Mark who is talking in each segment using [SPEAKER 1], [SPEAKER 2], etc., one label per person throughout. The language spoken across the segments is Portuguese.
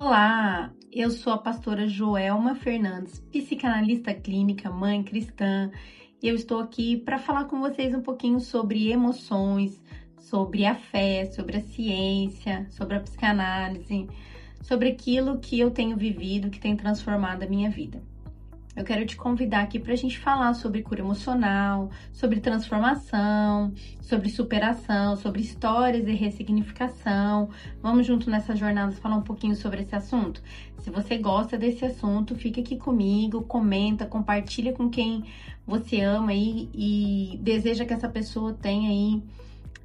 [SPEAKER 1] Olá, eu sou a pastora Joelma Fernandes, psicanalista clínica, mãe cristã. E eu estou aqui para falar com vocês um pouquinho sobre emoções, sobre a fé, sobre a ciência, sobre a psicanálise, sobre aquilo que eu tenho vivido, que tem transformado a minha vida. Eu quero te convidar aqui para a gente falar sobre cura emocional, sobre transformação, sobre superação, sobre histórias e ressignificação. Vamos junto nessa jornada falar um pouquinho sobre esse assunto? Se você gosta desse assunto, fica aqui comigo, comenta, compartilha com quem você ama aí e deseja que essa pessoa tenha aí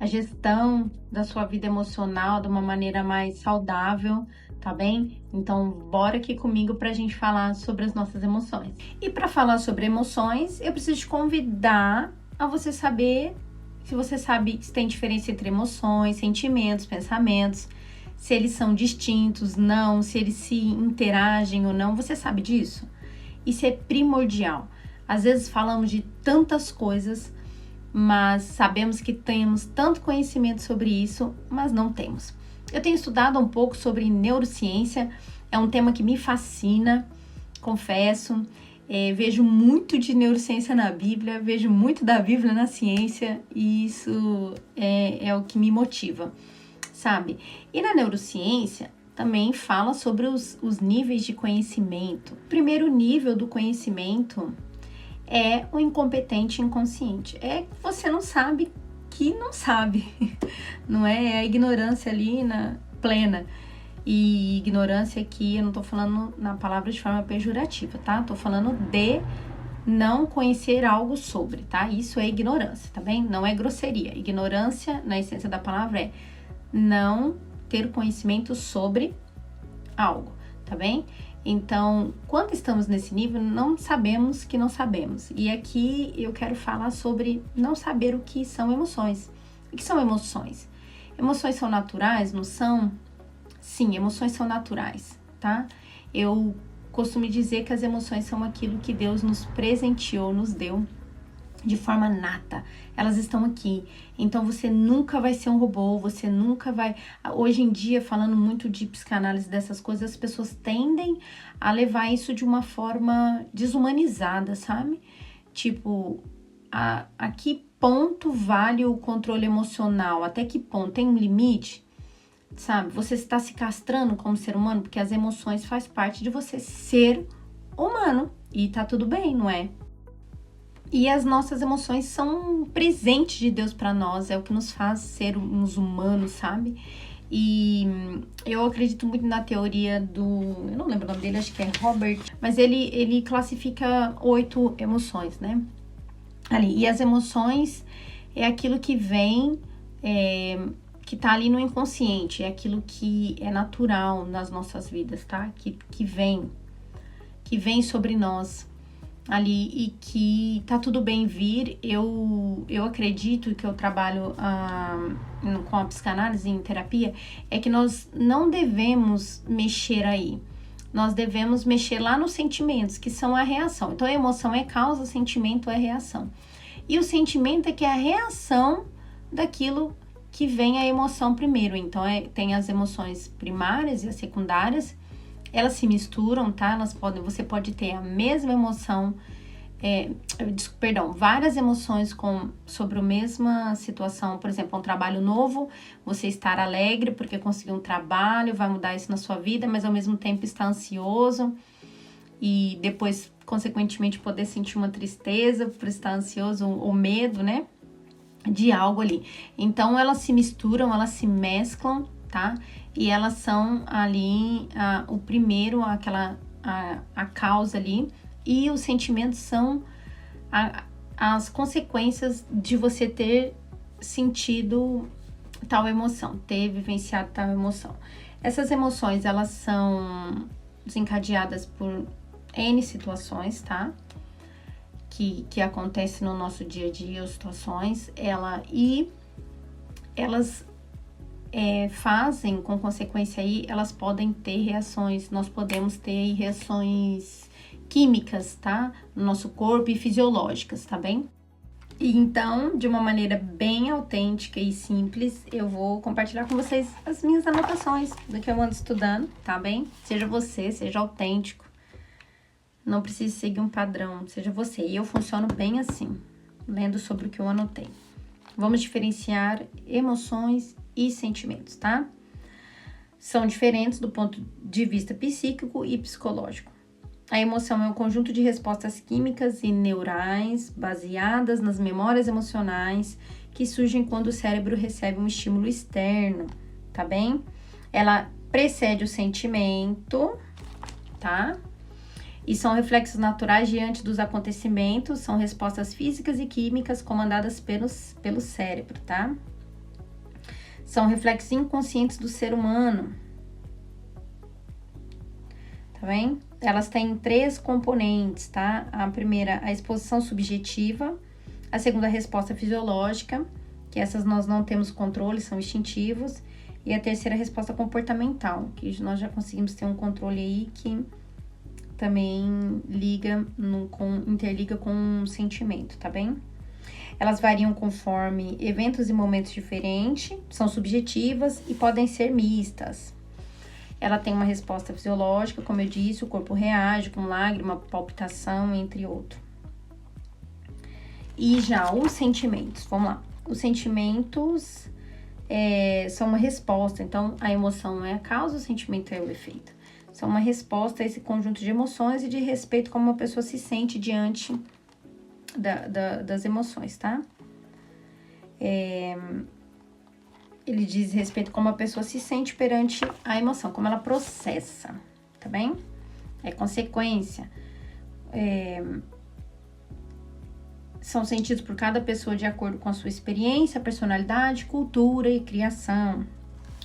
[SPEAKER 1] a gestão da sua vida emocional de uma maneira mais saudável, tá bem? Então, bora aqui comigo pra gente falar sobre as nossas emoções. E para falar sobre emoções, eu preciso te convidar a você saber, se você sabe se tem diferença entre emoções, sentimentos, pensamentos, se eles são distintos, não, se eles se interagem ou não, você sabe disso? Isso é primordial. Às vezes falamos de tantas coisas, mas sabemos que temos tanto conhecimento sobre isso, mas não temos. Eu tenho estudado um pouco sobre neurociência, é um tema que me fascina, confesso. Vejo muito de neurociência na Bíblia, vejo muito da Bíblia na ciência, e isso é o que me motiva, sabe? E na neurociência também fala sobre os níveis de conhecimento. O primeiro nível do conhecimento é o incompetente inconsciente. É que você não sabe que não sabe, não é? É a ignorância ali plena. E ignorância aqui, eu não tô falando na palavra de forma pejorativa, tá? Tô falando de não conhecer algo sobre, tá? Isso é ignorância, tá bem? Não é grosseria. Ignorância, na essência da palavra, é não ter conhecimento sobre algo, tá bem? Então, quando estamos nesse nível, não sabemos que não sabemos. E aqui eu quero falar sobre não saber o que são emoções. O que são emoções? Emoções são naturais, não são? Sim, emoções são naturais, tá? Eu costumo dizer que as emoções são aquilo que Deus nos presenteou, nos deu de forma nata, elas estão aqui. Então você nunca vai ser um robô, você nunca vai... Hoje em dia, falando muito de psicanálise dessas coisas, as pessoas tendem a levar isso de uma forma desumanizada, sabe? Tipo, a que ponto vale o controle emocional? Até que ponto? Tem um limite? Sabe? Você está se castrando como ser humano, porque as emoções faz parte de você ser humano. E tá tudo bem, não é? E as nossas emoções são um presente de Deus para nós, é o que nos faz ser uns humanos, sabe? E eu acredito muito na teoria eu não lembro o nome dele, acho que é Robert, mas ele classifica 8 emoções, né? Ali, e as emoções é aquilo que vem, que tá ali no inconsciente, é aquilo que é natural nas nossas vidas, tá? Que vem sobre nós ali e que tá tudo bem vir. Eu acredito que eu trabalho com a psicanálise em terapia, é que nós não devemos mexer aí. Nós devemos mexer lá nos sentimentos, que são a reação. Então, a emoção é causa, o sentimento é reação. E o sentimento é que é a reação daquilo que vem a emoção primeiro. Então, tem as emoções primárias e as secundárias. Elas se misturam, tá? Você pode ter a mesma emoção, várias emoções sobre a mesma situação. Por exemplo, um trabalho novo, você estar alegre porque conseguiu um trabalho, vai mudar isso na sua vida, mas ao mesmo tempo está ansioso e depois, consequentemente, poder sentir uma tristeza por estar ansioso ou medo, né? De algo ali. Então, elas se misturam, elas se mesclam, tá? E elas são ali o primeiro, a causa ali, e os sentimentos são as consequências de você ter sentido tal emoção, ter vivenciado tal emoção. Essas emoções, elas são desencadeadas por N situações, tá? Que acontecem no nosso dia a dia, as situações, elas fazem, com consequência aí, elas podem ter reações, nós podemos ter reações químicas, tá? No nosso corpo e fisiológicas, tá bem? E então, de uma maneira bem autêntica e simples, eu vou compartilhar com vocês as minhas anotações do que eu ando estudando, tá bem? Seja você, seja autêntico. Não precisa seguir um padrão, seja você. E eu funciono bem assim, lendo sobre o que eu anotei. Vamos diferenciar emoções e sentimentos, tá? São diferentes do ponto de vista psíquico e psicológico. A emoção é um conjunto de respostas químicas e neurais baseadas nas memórias emocionais que surgem quando o cérebro recebe um estímulo externo, tá bem? Ela precede o sentimento, tá? E são reflexos naturais diante dos acontecimentos, são respostas físicas e químicas comandadas pelo cérebro, tá? São reflexos inconscientes do ser humano, tá bem? Elas têm 3 componentes, tá? A primeira, a exposição subjetiva. A segunda, a resposta fisiológica, que essas nós não temos controle, são instintivos. E a terceira, a resposta comportamental, que nós já conseguimos ter um controle aí que também interliga com um sentimento, tá bem? Elas variam conforme eventos e momentos diferentes, são subjetivas e podem ser mistas. Ela tem uma resposta fisiológica, como eu disse, o corpo reage com lágrima, palpitação, entre outros. E já os sentimentos, vamos lá. Os sentimentos são uma resposta, então a emoção é a causa, o sentimento é o efeito. São uma resposta a esse conjunto de emoções e de respeito como uma pessoa se sente diante das emoções, tá? Ele diz respeito como a pessoa se sente perante a emoção, como ela processa, tá bem? É consequência. São sentidos por cada pessoa de acordo com a sua experiência, personalidade, cultura e criação.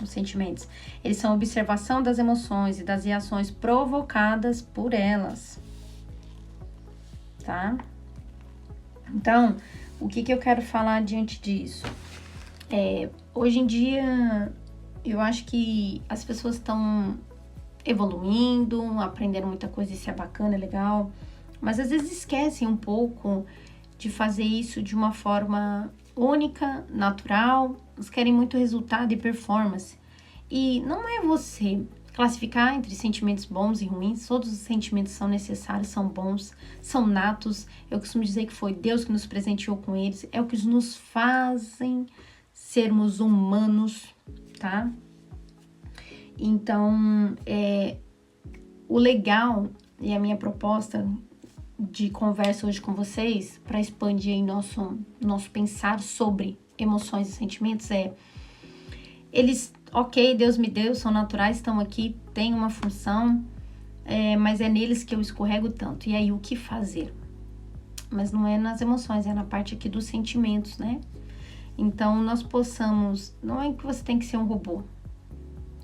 [SPEAKER 1] Os sentimentos. Eles são observação das emoções e das reações provocadas por elas, tá? Então, o que eu quero falar diante disso? Hoje em dia, eu acho que as pessoas estão evoluindo, aprendendo muita coisa, isso é bacana, é legal, mas às vezes esquecem um pouco de fazer isso de uma forma única, natural. Eles querem muito resultado e performance. E não é você classificar entre sentimentos bons e ruins. Todos os sentimentos são necessários, são bons, são natos. Eu costumo dizer que foi Deus que nos presenteou com eles. É o que nos fazem sermos humanos, tá? Então, o legal e a minha proposta de conversa hoje com vocês, para expandir aí nosso pensar sobre emoções e sentimentos, eles, ok, Deus me deu, são naturais, estão aqui, têm uma função, mas é neles que eu escorrego tanto. E aí, o que fazer? Mas não é nas emoções, é na parte aqui dos sentimentos, né? Então, nós possamos, não é que você tem que ser um robô,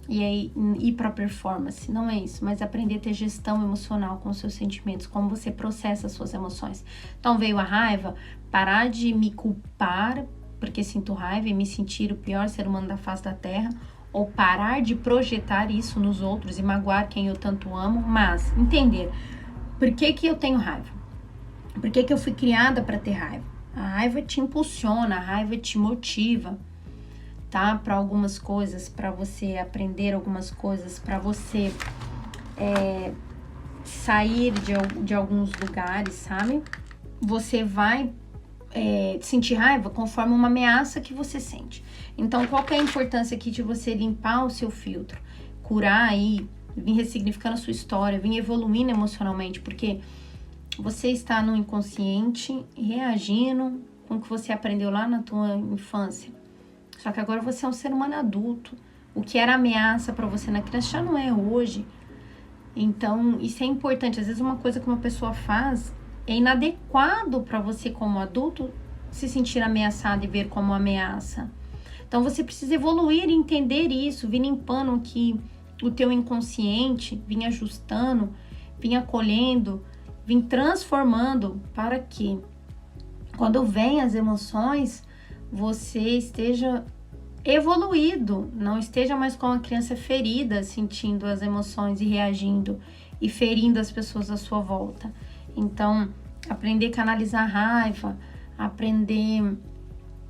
[SPEAKER 1] e aí ir para performance, não é isso, mas aprender a ter gestão emocional com os seus sentimentos, como você processa as suas emoções. Então veio a raiva, parar de me culpar porque sinto raiva e me sentir o pior ser humano da face da terra, ou parar de projetar isso nos outros e magoar quem eu tanto amo, mas entender por que eu tenho raiva, por que eu fui criada para ter raiva. A raiva te impulsiona, a raiva te motiva, tá? Para algumas coisas, para você aprender algumas coisas, para você sair de alguns lugares, sabe? Você vai sentir raiva conforme uma ameaça que você sente. Então, qual que é a importância aqui de você limpar o seu filtro, curar aí, vir ressignificando a sua história, vir evoluindo emocionalmente, porque você está no inconsciente reagindo com o que você aprendeu lá na tua infância. Só que agora você é um ser humano adulto. O que era ameaça para você na criança já não é hoje. Então, isso é importante. Às vezes uma coisa que uma pessoa faz é inadequado para você como adulto se sentir ameaçado e ver como ameaça. Então, você precisa evoluir e entender isso, vir limpando aqui o teu inconsciente, vir ajustando, vir acolhendo, vir transformando para que quando vem as emoções, você esteja evoluído, não esteja mais como uma criança ferida, sentindo as emoções e reagindo e ferindo as pessoas à sua volta. Então, aprender a canalizar a raiva, aprender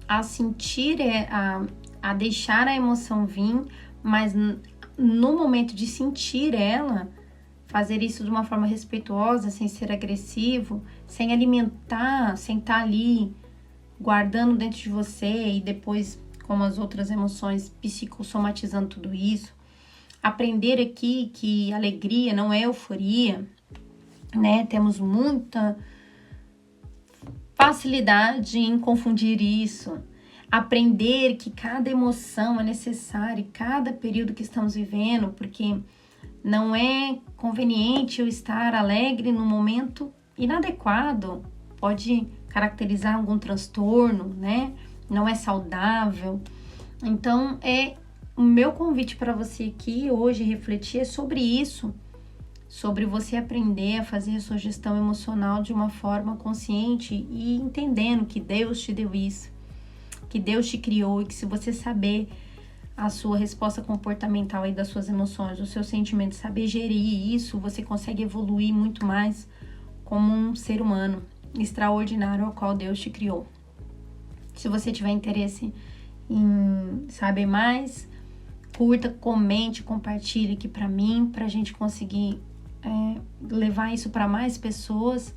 [SPEAKER 1] a sentir, a deixar a emoção vir, mas no momento de sentir ela, fazer isso de uma forma respeitosa, sem ser agressivo, sem alimentar, sem estar ali guardando dentro de você e depois, como as outras emoções, psicossomatizando tudo isso. Aprender aqui que alegria não é euforia, né? Temos muita facilidade em confundir isso. Aprender que cada emoção é necessária, cada período que estamos vivendo, porque não é conveniente eu estar alegre no momento inadequado, pode caracterizar algum transtorno, né? Não é saudável. Então, o meu convite para você aqui hoje refletir é sobre isso, sobre você aprender a fazer a sua gestão emocional de uma forma consciente e entendendo que Deus te deu isso, que Deus te criou e que se você saber a sua resposta comportamental aí das suas emoções, os seus sentimentos, saber gerir isso, você consegue evoluir muito mais como um ser humano extraordinário ao qual Deus te criou. Se você tiver interesse em saber mais, curta, comente, compartilhe aqui para mim, para a gente conseguir levar isso para mais pessoas.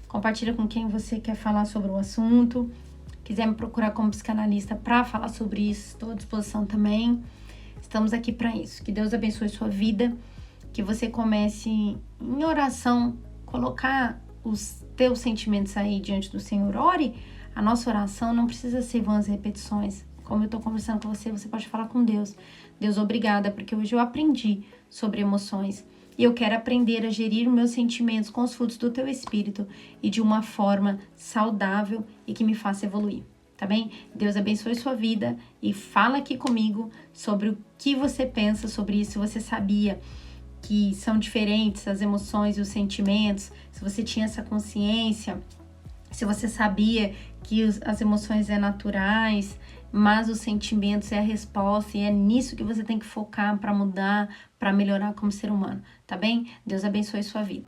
[SPEAKER 1] Compartilha com quem você quer falar sobre o assunto. Quiser me procurar como psicanalista para falar sobre isso, estou à disposição também. Estamos aqui para isso. Que Deus abençoe sua vida, que você comece em oração, colocar os teus sentimentos aí diante do Senhor. Ore. A nossa oração não precisa ser vãs repetições. Como eu estou conversando com você, você pode falar com Deus. Deus, obrigada, porque hoje eu aprendi sobre emoções. E eu quero aprender a gerir os meus sentimentos com os frutos do teu Espírito e de uma forma saudável e que me faça evoluir, tá bem? Deus abençoe sua vida e fala aqui comigo sobre o que você pensa sobre isso, se você sabia que são diferentes as emoções e os sentimentos, se você tinha essa consciência, se você sabia que as emoções naturais, mas os sentimentos é a resposta e é nisso que você tem que focar para mudar, para melhorar como ser humano, tá bem? Deus abençoe sua vida.